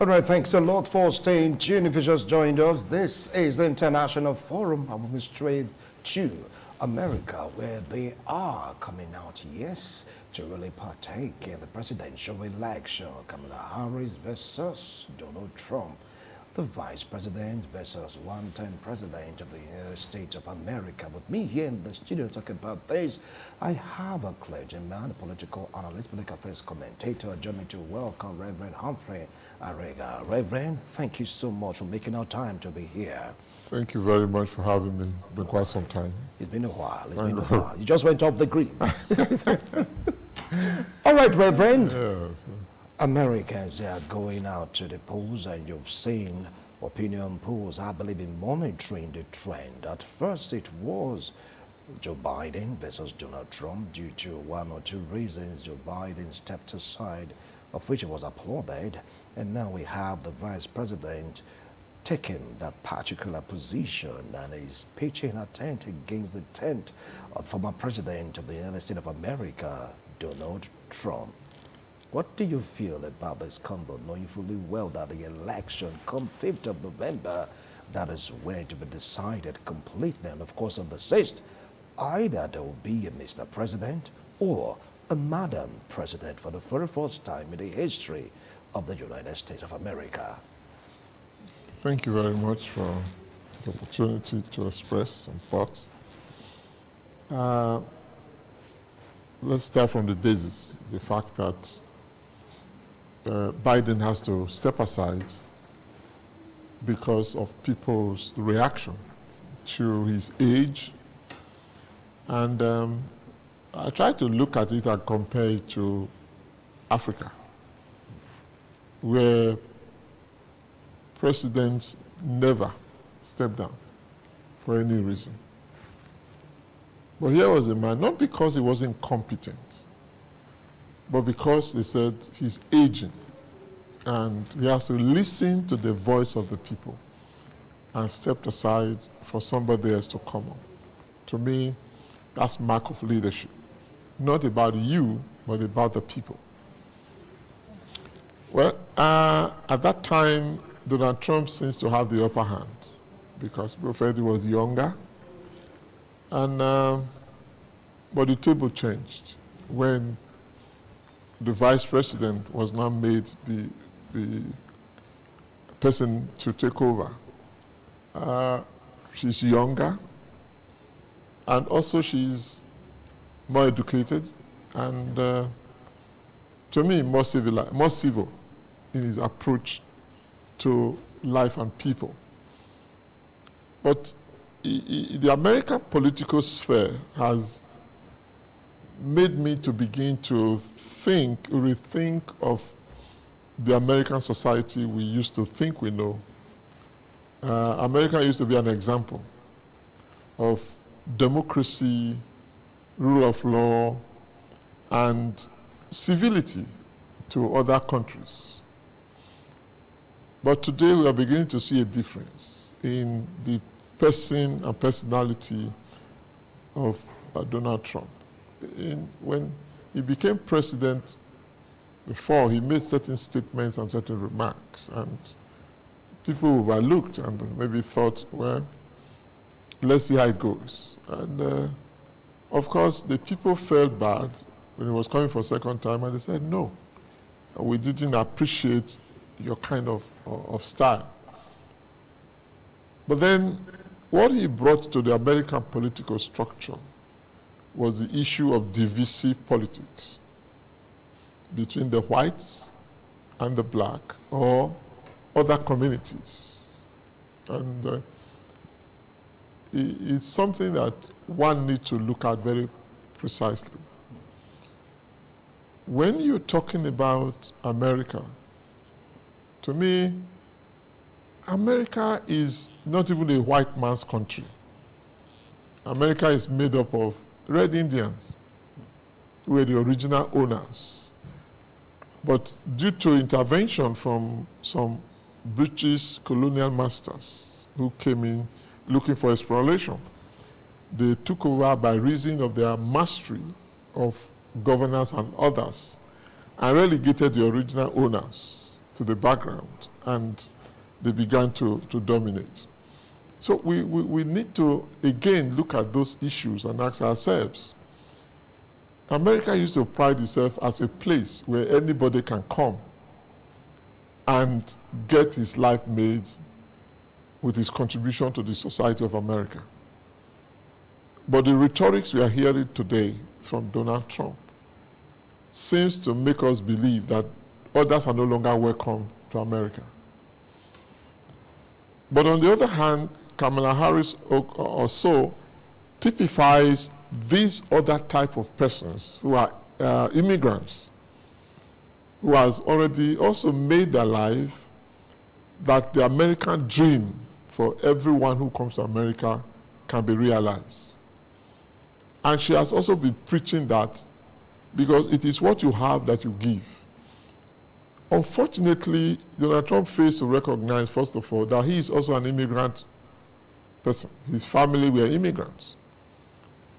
All right, thanks a lot for staying tuned. If you just joined us, this is the International Forum. I'm moving straight to America, where they are coming out, yes, to really partake in the presidential election. Kamala Harris versus Donald Trump. The Vice President versus one-time President of the United States of America. With me here in the studio talking about this, I have a clergyman, a political analyst, political affairs commentator. Join me to welcome Reverend Humphrey Arega. Reverend, thank you so much for making our time to be here. Thank you very much for having me. It's been quite some time. It's been a while. You just went off the grid. All right, Reverend. Yes. Americans are going out to the polls, and you've seen opinion polls, I believe, in monitoring the trend. At first, it was Joe Biden versus Donald Trump. Due to one or two reasons, Joe Biden stepped aside, of which it was applauded. And now we have the vice president taking that particular position and is pitching a tent against the tent of former president of the United States of America, Donald Trump. What do you feel about this combo, knowing fully well that the election come 5th of November, that is going to be decided completely, and of course on the 6th, either there will be a Mr. President or a Madam President for the very first time in the history of the United States of America? Thank you very much for the opportunity to express some thoughts. Let's start from the basis, the fact that Biden has to step aside because of people's reaction to his age. And I try to look at it and compare it to Africa, where presidents never step down for any reason. But here was a man, not because he wasn't competent, but because they said he's aging and he has to listen to the voice of the people and step aside for somebody else to come on. To me, that's mark of leadership. Not about you, but about the people. Well, at that time, Donald Trump seems to have the upper hand because Prophet was younger. And, but the table changed when the vice president was now made the person to take over. She's younger, and also she's more educated, and to me, more civil in his approach to life and people. But the American political sphere has made me to begin to rethink of the American society we used to think we know. America used to be an example of democracy, rule of law, and civility to other countries. But today we are beginning to see a difference in the person and personality of Donald Trump. When he became president, before he made certain statements and certain remarks, and people overlooked and maybe thought, well, let's see how it goes. And of course, the people felt bad when he was coming for a second time, and they said, no, we didn't appreciate your kind of style. But then what he brought to the American political structure was the issue of divisive politics between the whites and the black or other communities. And it's something that one needs to look at very precisely. When you're talking about America, to me, America is not even a white man's country. America is made up of Red Indians, who were the original owners. But due to intervention from some British colonial masters who came in looking for exploration, they took over by reason of their mastery of governors and others and relegated the original owners to the background, and they began to dominate. So we need to, again, look at those issues and ask ourselves, America used to pride itself as a place where anybody can come and get his life made with his contribution to the society of America. But the rhetorics we are hearing today from Donald Trump seems to make us believe that others are no longer welcome to America. But on the other hand, Kamala Harris also typifies these other type of persons who are immigrants, who has already also made their life that the American dream for everyone who comes to America can be realized. And she has also been preaching that because it is what you have that you give. Unfortunately, Donald Trump fails to recognize, first of all, that he is also an immigrant person. His family were immigrants.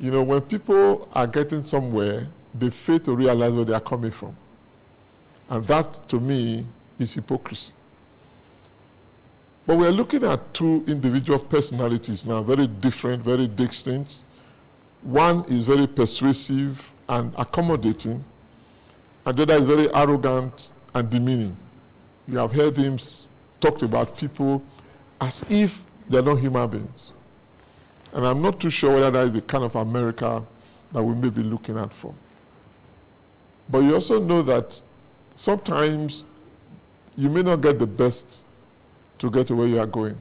You know, when people are getting somewhere, they fail to realize where they are coming from. And that, to me, is hypocrisy. But we're looking at two individual personalities now, very different, very distinct. One is very persuasive and accommodating, and the other is very arrogant and demeaning. You have heard him talk about people as if they're not human beings. And I'm not too sure whether that is the kind of America that we may be looking at for. But you also know that sometimes you may not get the best to get to where you are going.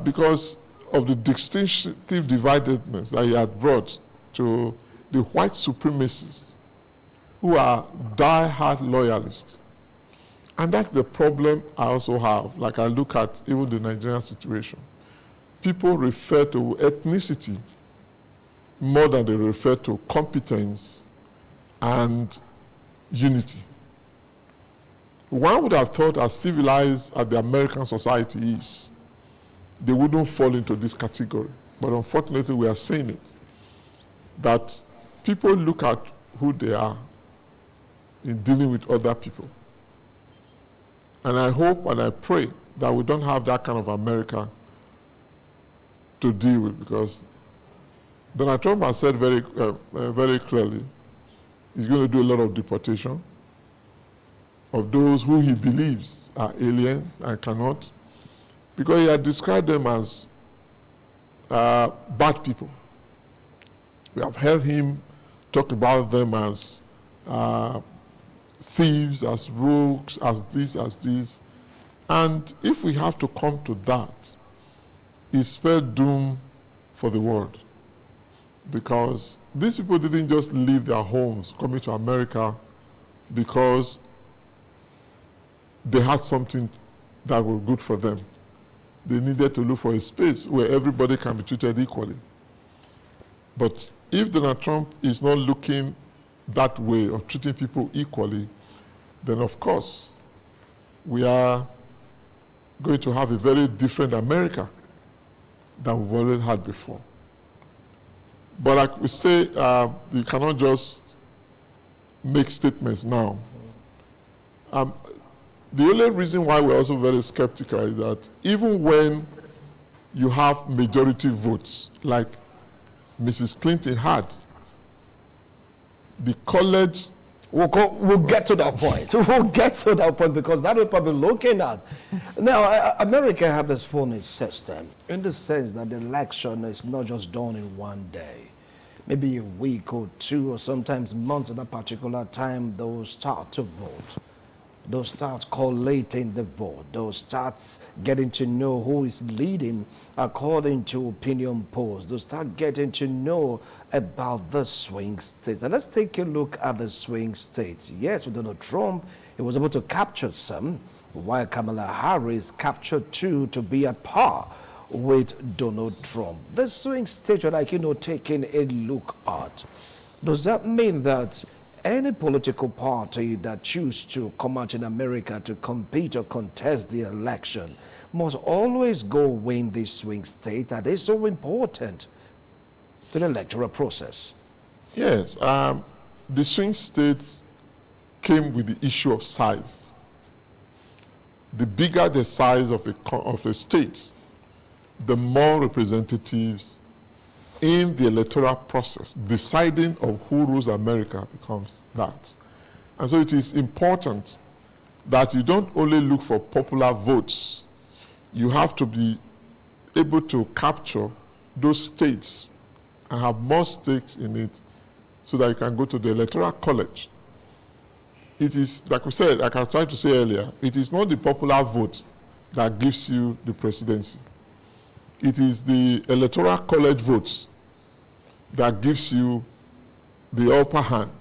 Because of the distinctive dividedness that he had brought to the white supremacists who are die-hard loyalists. And that's the problem I also have, like I look at even the Nigerian situation. People refer to ethnicity more than they refer to competence and unity. One would have thought, as civilized as the American society is, they wouldn't fall into this category. But unfortunately, we are seeing it, that people look at who they are in dealing with other people. And I hope and I pray that we don't have that kind of America to deal with, because Donald Trump has said very clearly he's going to do a lot of deportation of those who he believes are aliens and cannot, because he had described them as bad people. We have heard him talk about them as thieves, as rogues, as this. And if we have to come to that, it's spelled doom for the world. Because these people didn't just leave their homes coming to America because they had something that was good for them. They needed to look for a space where everybody can be treated equally. But if Donald Trump is not looking that way of treating people equally, then of course we are going to have a very different America than we've always had before. But like we say, you cannot just make statements now. The only reason why we're also very skeptical is that even when you have majority votes, like Mrs. Clinton had, the college... We'll get to that point. We'll get to that point, because that we're probably looking at. Now, America has its phony system in the sense that the election is not just done in one day. Maybe a week or two, or sometimes months at a particular time, they'll start to vote. They'll start collating the vote. They'll start getting to know who is leading according to opinion polls. They'll start getting to know about the swing states. And let's take a look at the swing states. Yes, with Donald Trump, he was able to capture some, while Kamala Harris captured two to be at par with Donald Trump. The swing states are like, taking a look at. Does that mean that any political party that chooses to come out in America to compete or contest the election must always go win these swing states? Are they so important to the electoral process? Yes. The swing states came with the issue of size. the bigger the size of a state, the more representatives in the electoral process, deciding of who rules America becomes that. And so it is important that you don't only look for popular votes. You have to be able to capture those states and have more stakes in it so that you can go to the Electoral College. It is, like we said, like I tried to say earlier, it is not the popular vote that gives you the presidency. It is the Electoral College votes that gives you the upper hand.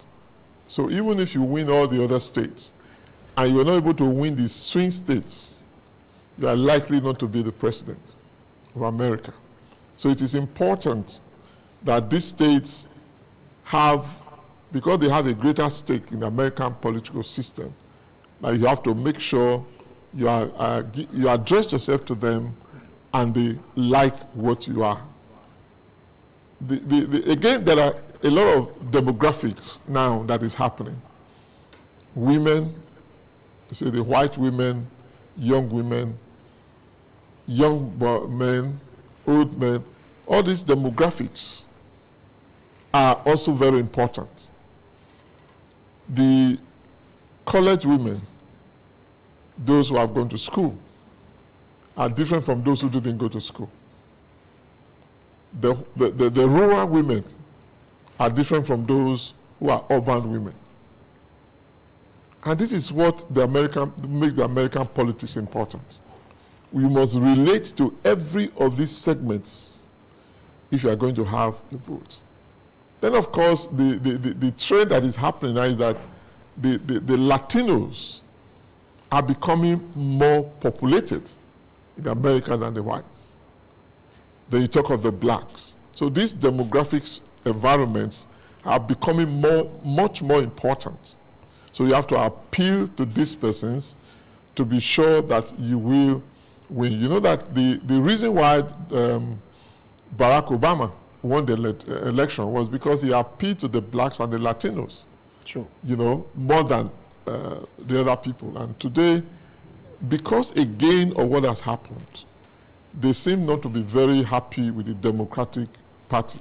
So even if you win all the other states and you're not able to win the swing states, you are likely not to be the president of America. So it is important that these states have, because they have a greater stake in the American political system, that you have to make sure you address yourself to them and they like what you are. Again, there are a lot of demographics now that is happening. Women, say the white women, young men, old men, all these demographics are also very important. The college women, those who have gone to school, are different from those who didn't go to school. The rural women are different from those who are urban women. And this is what makes the American politics important. We must relate to every of these segments if you are going to have a vote. Then, of course, the trend that is happening now is that the Latinos are becoming more populated in America than the whites. Then you talk of the blacks. So these demographics environments are becoming much more important. So you have to appeal to these persons to be sure that you will win. You know that the reason why Barack Obama won the election was because he appealed to the blacks and the Latinos. True. You know, more than the other people. And today, because again of what has happened, they seem not to be very happy with the Democratic Party.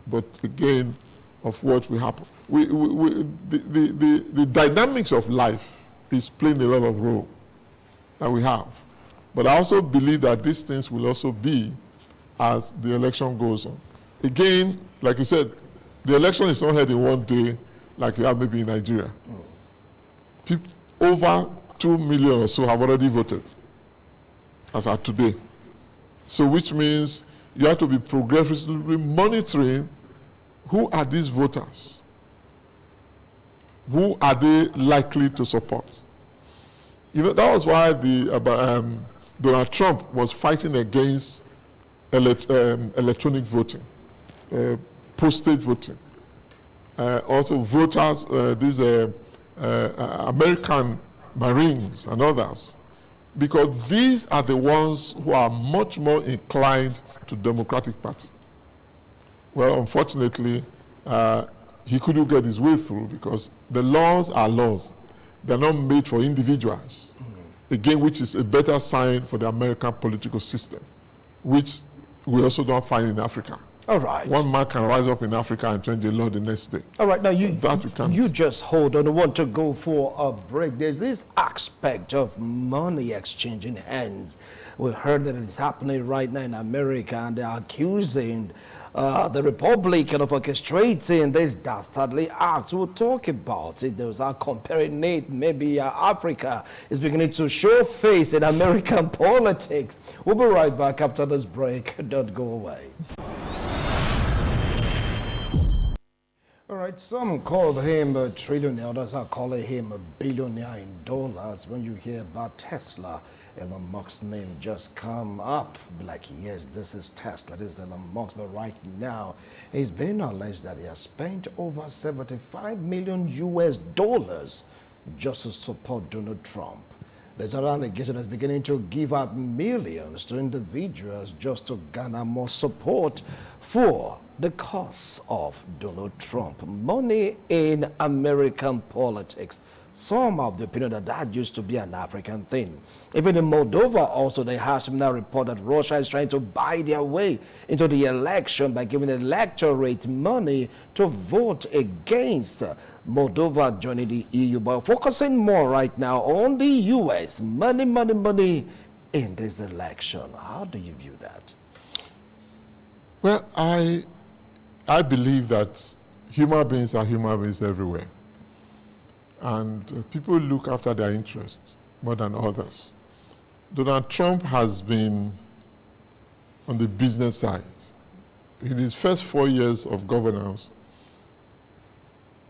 But again, of what will happen. The dynamics of life is playing a lot of role that we have. But I also believe that these things will also be as the election goes on. Again, like you said, the election is not held in one day like you have maybe in Nigeria. People, over 2 million or so have already voted as at today. So which means you have to be progressively monitoring who are these voters? Who are they likely to support? You know, that was why Donald Trump was fighting against electronic voting, postage voting. Also voters, these American Marines and others, because these are the ones who are much more inclined to Democratic Party. Well, unfortunately, he couldn't get his way through because the laws are laws. They're not made for individuals. Again, which is a better sign for the American political system, which we also don't find in Africa. All right. One man can rise up in Africa and change the law the next day. All right, now you just hold on. I want to go for a break. There's this aspect of money exchanging hands. We heard that it is happening right now in America, and they're accusing the Republican of orchestrating this dastardly act. We'll talk about it. Those are comparing it. Maybe Africa is beginning to show face in American politics. We'll be right back after this break. Don't go away. All right, some called him a trillionaire, others are calling him a billionaire in dollars. When you hear about Tesla, Elon Musk's name just come up. Be like, yes, this is Tesla, this is Elon Musk. But right now, it's been alleged that he has spent over 75 million US dollars just to support Donald Trump. There's an allegation that's beginning to give out millions to individuals just to garner more support for the cause of Donald Trump. Money in American politics. Some of the opinion that that used to be an African thing. Even in Moldova also, they have similar report that Russia is trying to buy their way into the election by giving the electorate money to vote against Moldova joining the EU. But focusing more right now on the US, money, money, money in this election. How do you view that? Well, I believe that human beings are human beings everywhere. And people look after their interests more than others. Donald Trump has been on the business side. In his first 4 years of governance,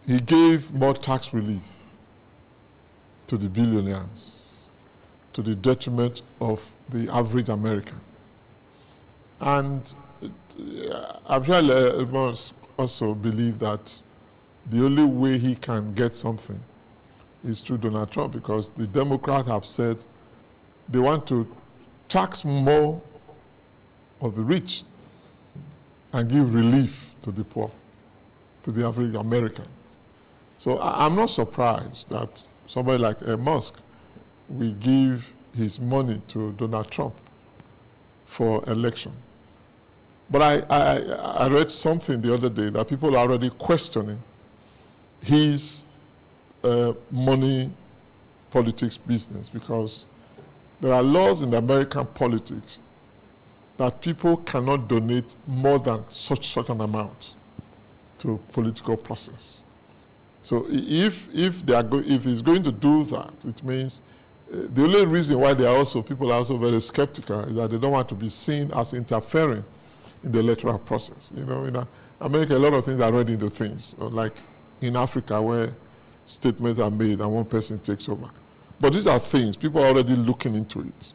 he gave more tax relief to the billionaires, to the detriment of the average American. And I'm sure most also believe that the only way he can get something is through Donald Trump, because the Democrats have said they want to tax more of the rich and give relief to the poor, to the average American. So I'm not surprised that somebody like Musk will give his money to Donald Trump for election. But I read something the other day that people are already questioning his money politics business, because there are laws in the American politics that people cannot donate more than such an amount to political process. So if he's going to do that, it means the only reason why people are also very skeptical is that they don't want to be seen as interfering in the electoral process. You know, in America, a lot of things are read into things, like in Africa where statements are made and one person takes over. But these are things, people are already looking into it.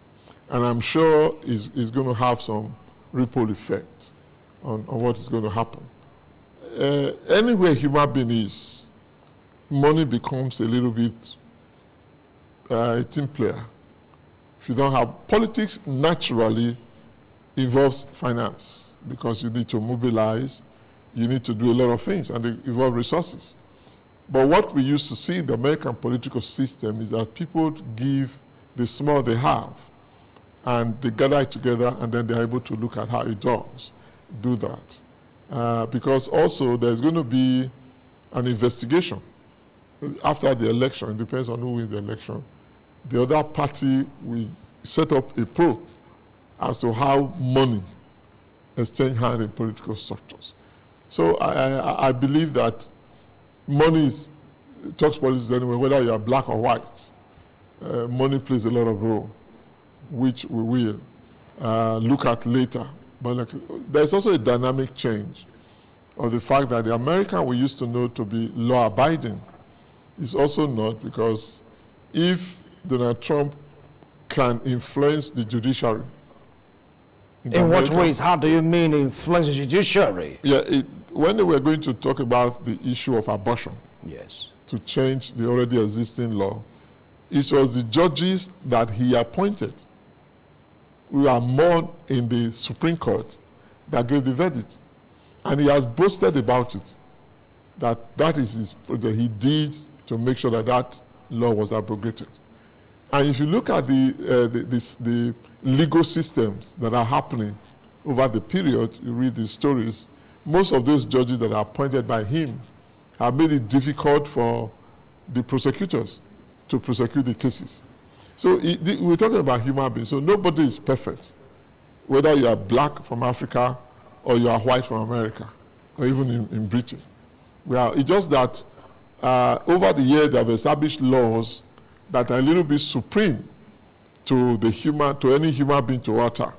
And I'm sure it's going to have some ripple effect on what is going to happen. Anywhere human being is, money becomes a little bit a team player. If you don't have politics, naturally involves finance, because you need to mobilize, you need to do a lot of things, and they involve resources. But what we used to see in the American political system is that people give the small they have, and they gather it together, and then they're able to look at how it does do that. Because also there's going to be an investigation after the election. It depends on who wins the election. The other party will set up a probe as to how money exchange hands in political structures. So I believe that money talks politics anyway, whether you are black or white. Money plays a lot of role, which we will look at later. But there's also a dynamic change of the fact that the American we used to know to be law-abiding is also not, because if Donald Trump can influence the judiciary. In what ways? How do you mean influence the judiciary? Yeah, when they were going to talk about the issue of abortion, yes, to change the already existing law, it was the judges that he appointed, who are more in the Supreme Court, that gave the verdict. And he has boasted about it, that is his project he did to make sure that that law was abrogated. And if you look at the legal systems that are happening over the period, you read the stories, most of those judges that are appointed by him have made it difficult for the prosecutors to prosecute the cases. So we're talking about human beings, so nobody is perfect, whether you are black from Africa or you are white from America, or even in Britain. It's just that over the years they have established laws that are a little bit supreme to any human being to utter.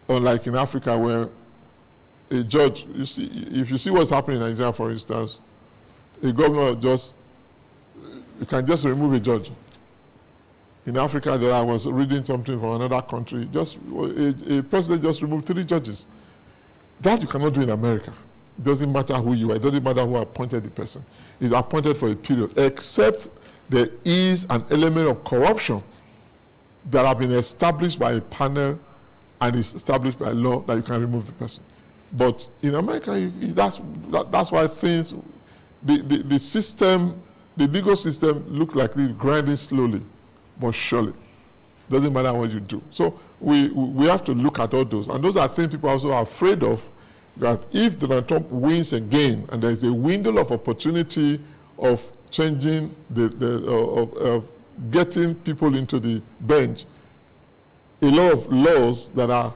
Unlike in Africa, where a judge, if you see what's happening in Nigeria, for instance, a governor you can just remove a judge. In Africa, I was reading something from another country, a president just removed 3 judges. That you cannot do in America. It doesn't matter who you are, it doesn't matter who appointed the person. He's appointed for a period, except there is an element of corruption that have been established by a panel and is established by law that you can remove the person. But in America, that's why things, the system the legal system looks like it's grinding slowly, but surely. Doesn't matter what you do. So we have to look at all those. And those are things people also are afraid of, that if Donald Trump wins again, and there is a window of opportunity of changing of getting people into the bench, a lot of laws that are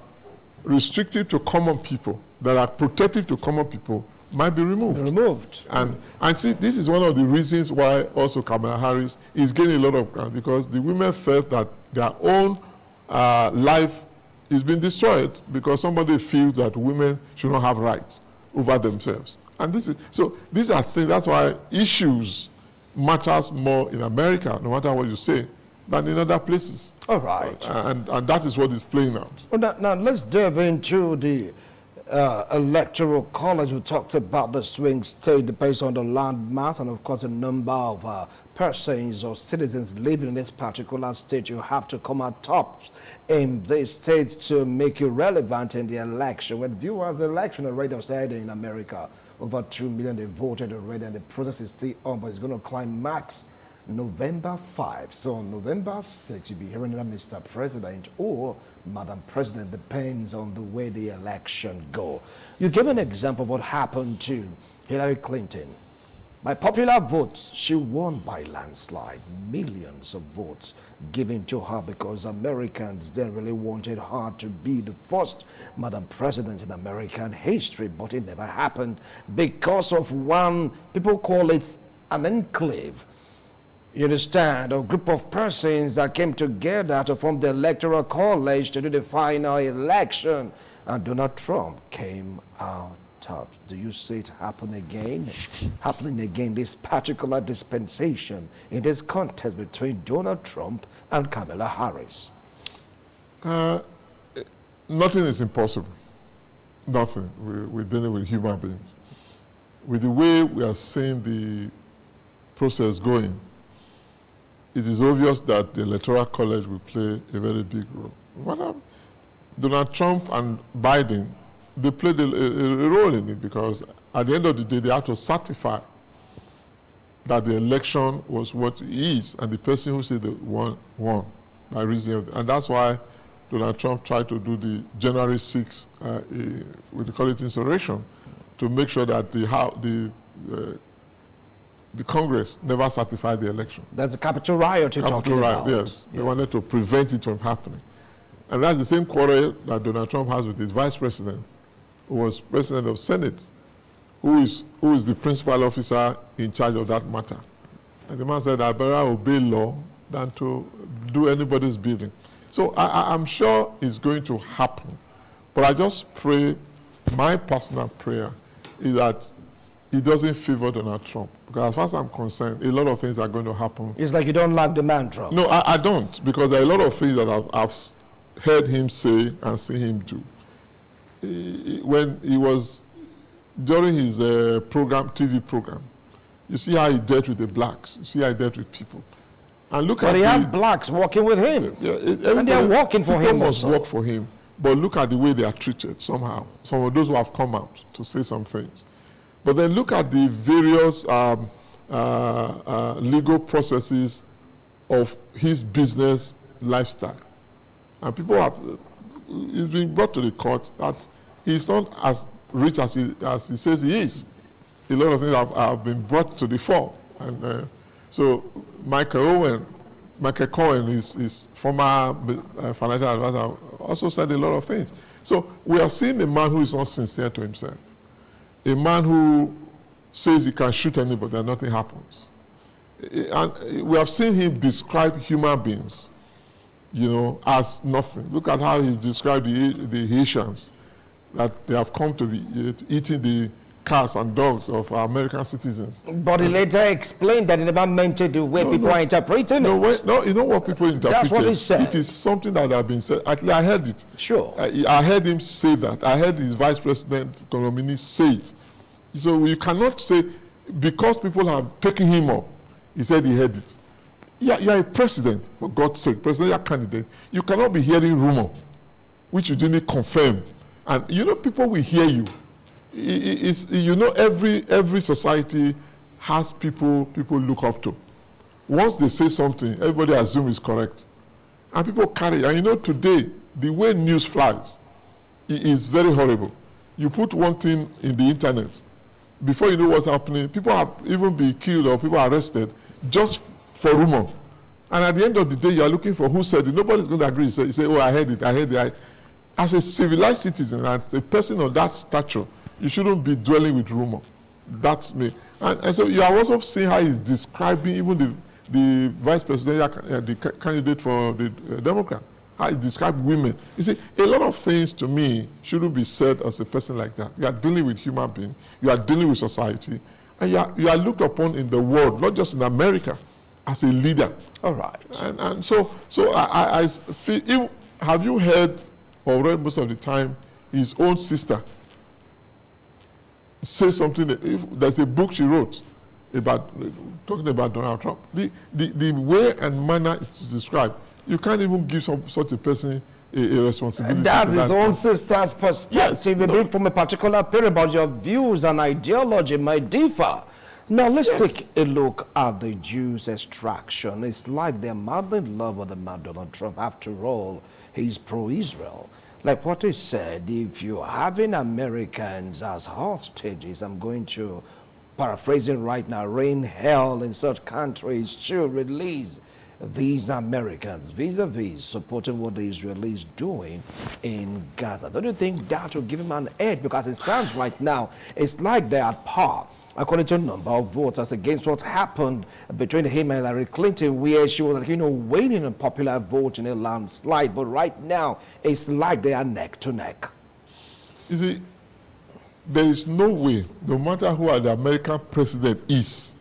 restrictive to common people, that are protective to common people, might be removed. And see, this is one of the reasons why also Kamala Harris is getting a lot of ground, because the women felt that their own life is being destroyed because somebody feels that women should not have rights over themselves. And these are things, that's why issues matters more in America, no matter what you say, than in other places. All right. And that is what is playing out. Well, now let's delve into the Electoral College. We talked about the swing state based on the land mass and, of course, the number of persons or citizens living in this particular state. You have to come out top in this state to make you relevant in the election. When viewers, the election already decided in America, over 2 million they voted already, and the process is still on, but it's going to climax November 5. So on November 6, you'll be hearing that Mr. President or Madam President, depends on the way the election go. You gave an example of what happened to Hillary Clinton. By popular votes, she won by landslide, millions of votes given to her because Americans then really wanted her to be the first Madam President in American history, but it never happened because of one, people call it an enclave. You understand, a group of persons that came together to form the Electoral College to do the final election, and Donald Trump came out top. Do you see it happen again? Happening again, this particular dispensation in this contest between Donald Trump and Kamala Harris? Nothing is impossible. Nothing. We're dealing with human beings. With the way we are seeing the process going, it is obvious that the Electoral College will play a very big role. Donald Trump and Biden, they played a role in it because at the end of the day, they have to certify that the election was what it is, and the person who said they won by reason of it. And that's why Donald Trump tried to do the January 6th, we call it insurrection, to make sure that the Congress never certified the election. That's a capital riot you're talking about. Yes. Yeah. They wanted to prevent it from happening. And that's the same quarrel that Donald Trump has with his vice president, who was president of Senate, who is the principal officer in charge of that matter. And the man said, I better obey law than to do anybody's bidding. So I'm sure it's going to happen. But I just pray, my personal prayer is that it doesn't favor Donald Trump. Because as far as I'm concerned, a lot of things are going to happen. It's like you don't like the man, Trump. No, I don't, because there are a lot of things that I've heard him say and seen him do. When he was, during his TV program, you see how he dealt with the blacks, you see how he dealt with people. And look but he has blacks working with him. Yeah, and they're working for him People must also. work for him. But look at the way they are treated somehow. Some of those who have come out to say some things. But then look at the various legal processes of his business lifestyle. And people have, he's been brought to the court that he's not as rich as he says he is. A lot of things have been brought to the fore. And so Michael Cohen, his former financial advisor, also said a lot of things. So we are seeing a man who is not sincere to himself. A man who says he can shoot anybody and nothing happens. And we have seen him describe human beings, as nothing. Look at how he's described the Haitians, that they have come to be eating the cats and dogs of our American citizens. But he later explained that he never meant it the way people are interpreting it. No, you know what people interpret. That's what he said. It is something that has been said. Actually, I heard it. Sure. I heard him say that. I heard his vice president, Kolomini, say it. So you cannot say, because people have taken him up, he said he heard it. You are a president, for God's sake, presidential candidate. You cannot be hearing rumor, which you didn't confirm. And people will hear you. Every society has people look up to. Once they say something, everybody assumes it's correct. And people carry, and you know today, the way news flies, it is very horrible. You put one thing in the internet, before you know what's happening, people have even been killed or people arrested just for rumor. And at the end of the day, you are looking for who said it. Nobody's going to agree. You say, oh, I heard it. As a civilized citizen, as a person of that stature, you shouldn't be dwelling with rumor. That's me. And so you are also seeing how he's describing even the vice presidential, the candidate for the Democrat, how he described women. You see, a lot of things to me shouldn't be said as a person like that. You are dealing with human beings, you are dealing with society, and you are looked upon in the world, not just in America, as a leader. All right. And so I feel, have you heard or read most of the time his own sister say something? If there's a book she wrote about talking about Donald Trump. The way and manner it's described, you can't even give such a person a responsibility. That's his own sister's perspective. Yes, You bring from a particular period, but your views and ideology might differ. Now let's take a look at the Jews' extraction. It's like they're madly in love with the man Donald Trump. After all, he's pro-Israel. Like what he said, if you're having Americans as hostages, I'm going to, paraphrasing right now, rain hell in such countries to release these Americans vis-a-vis supporting what the Israelis doing in Gaza. Don't you think that will give him an edge? Because it stands right now, it's like they're at par according to a number of voters against what happened between him and Hillary Clinton, where she was, winning a popular vote in a landslide. But right now, it's like they are neck to neck. You see, there is no way, no matter who the American president is,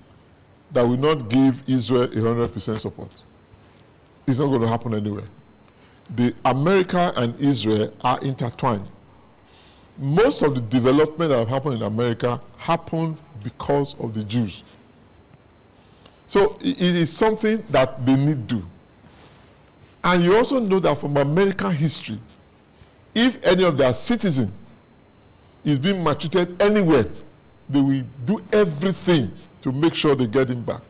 that will not give Israel 100% support. It's not going to happen anywhere. The America and Israel are intertwined. Most of the development that have happened in America happened because of the Jews. So it is something that they need to do. And you also know that from American history, if any of their citizens is being maltreated anywhere, they will do everything to make sure they get him back.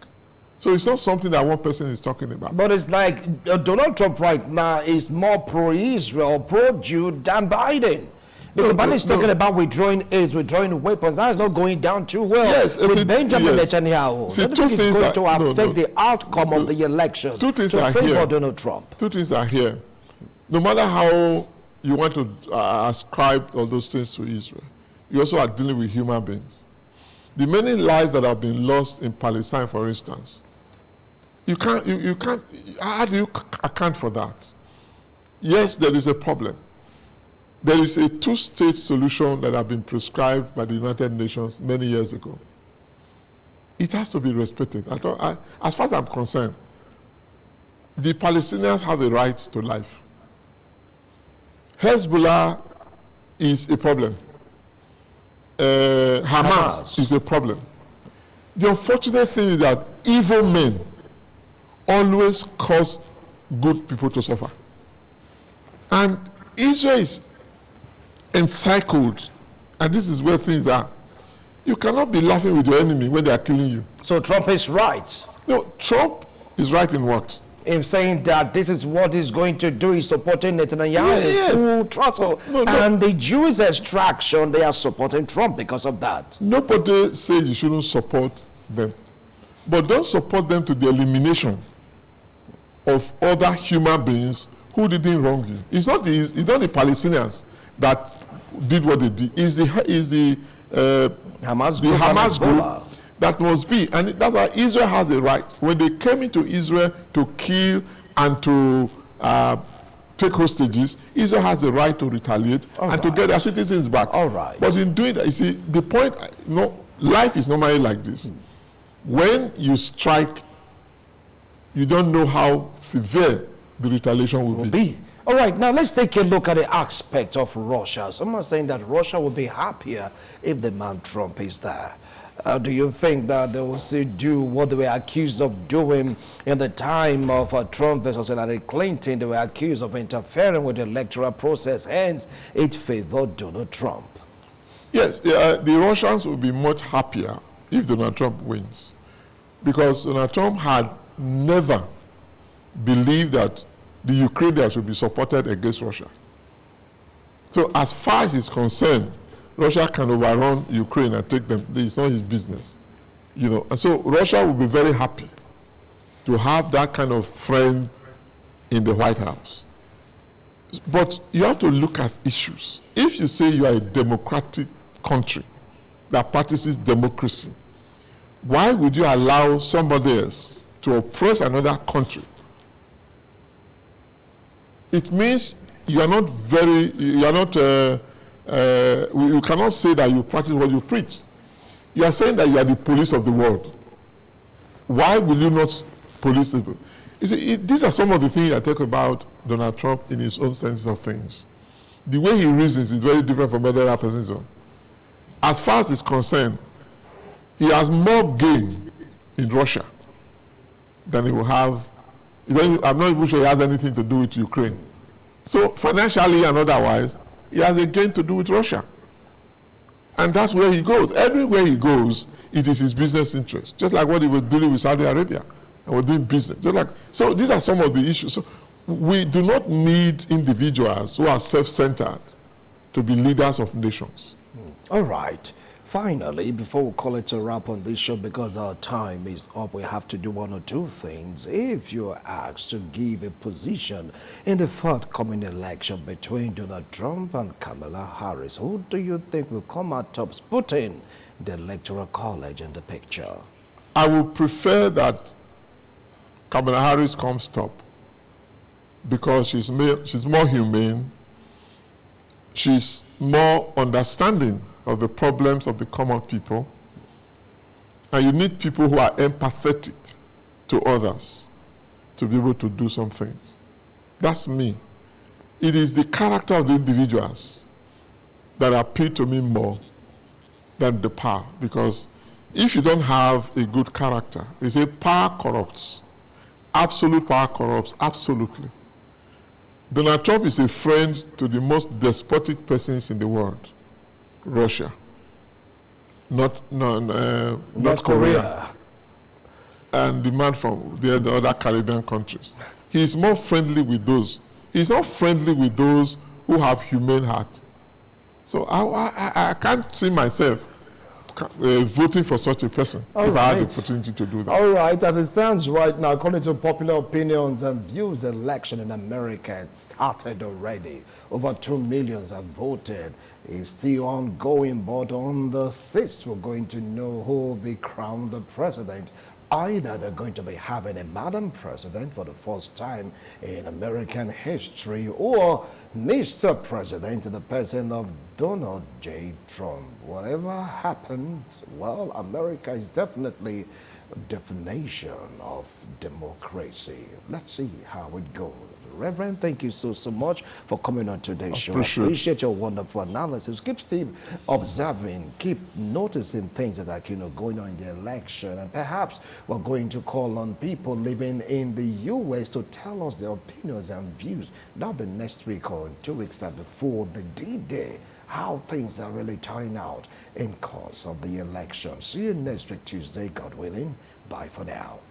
So it's not something that one person is talking about. But it's like Donald Trump right now is more pro-Israel, pro-Jew than Biden. Because Biden is talking about withdrawing aids, withdrawing weapons. That is not going down too well with Benjamin Netanyahu. See, two things is going to affect the outcome of the election. Two things are here. Donald Trump. Two things are here. No matter how you want to ascribe all those things to Israel, you also are dealing with human beings. The many lives that have been lost in Palestine, for instance, you can't, how do you account for that? Yes, there is a problem. There is a two-state solution that has been prescribed by the United Nations many years ago. It has to be respected. As far as I'm concerned, the Palestinians have a right to life. Hezbollah is a problem. Hamas is a problem. The unfortunate thing is that evil men always cause good people to suffer. And Israel is encircled, and this is where things are. You cannot be laughing with your enemy when they are killing you. So Trump is right. No, Trump is right in what? In saying that this is what he's going to do. He's supporting Netanyahu, full throttle. And the Jewish extraction, they are supporting Trump because of that. Nobody says you shouldn't support them. But don't support them to the elimination of other human beings who didn't wrong you. It's not the Palestinians that did what they did. It's the Hamas group that must be. And that's why Israel has a right. When they came into Israel to kill and to take hostages, Israel has a right to retaliate to get their citizens back. All right. But in doing that, you see, the point, life is normally like this. When you strike, you don't know how severe the retaliation will be. All right, now let's take a look at the aspect of Russia. Someone saying that Russia will be happier if the man Trump is there. Do you think that they will still do what they were accused of doing in the time of Trump versus Hillary Clinton? They were accused of interfering with the electoral process, hence it favored Donald Trump. Yes, the Russians will be much happier if Donald Trump wins. Because Donald Trump had never believed that the Ukrainians should be supported against Russia. So as far as he's concerned, Russia can overrun Ukraine and take them. It's not his business. You know, and so Russia will be very happy to have that kind of friend in the White House. But you have to look at issues. If you say you are a democratic country that practices democracy, why would you allow somebody else to oppress another country? It means you are not very, you are not, you cannot say that you practice what you preach. You are saying that you are the police of the world. Why will you not police people? You see, these are some of the things I talk about Donald Trump in his own sense of things. The way he reasons is very different from other persons. As far as he's concerned, he has more gain in Russia than he will have. I'm not even sure he has anything to do with Ukraine. So financially and otherwise, he has a gain to do with Russia. And that's where he goes. Everywhere he goes, it is his business interest. Just like what he was doing with Saudi Arabia. And we're doing business. Just like, so these are some of the issues. So we do not need individuals who are self-centered to be leaders of nations. All right. Finally, before we call it a wrap on this show, because our time is up, we have to do one or two things. If you're asked to give a position in the forthcoming election between Donald Trump and Kamala Harris, who do you think will come out top, putting the Electoral College in the picture? I would prefer that Kamala Harris comes top because she's more humane, she's more understanding of the problems of the common people, and you need people who are empathetic to others to be able to do some things. That's me. It is the character of the individuals that appeal to me more than the power, because if you don't have a good character, they say power corrupts. Absolute power corrupts, absolutely. Donald Trump is a friend to the most despotic persons in the world. Russia, North Korea, and the man from the other Caribbean countries. He's more friendly with those. He's not friendly with those who have humane heart. So I can't see myself voting for such a person if I had the opportunity to do that. All right, as it stands right now, according to popular opinions and views, the election in America started already. Over 2 million have voted. It's still ongoing, but on the 6th, we're going to know who will be crowned the president. Either they're going to be having a Madam President for the first time in American history, or Mr. President in the person of Donald J. Trump. Whatever happened, well, America is definitely a definition of democracy. Let's see how it goes. Reverend, thank you so much for coming on today's show. I appreciate your wonderful analysis. Keep observing, keep noticing things that are going on in the election, and perhaps we're going to call on people living in the U.S. to tell us their opinions and views. That'll be next week or 2 weeks before the D-Day, how things are really turning out in course of the election. See you next week, Tuesday, God willing. Bye for now.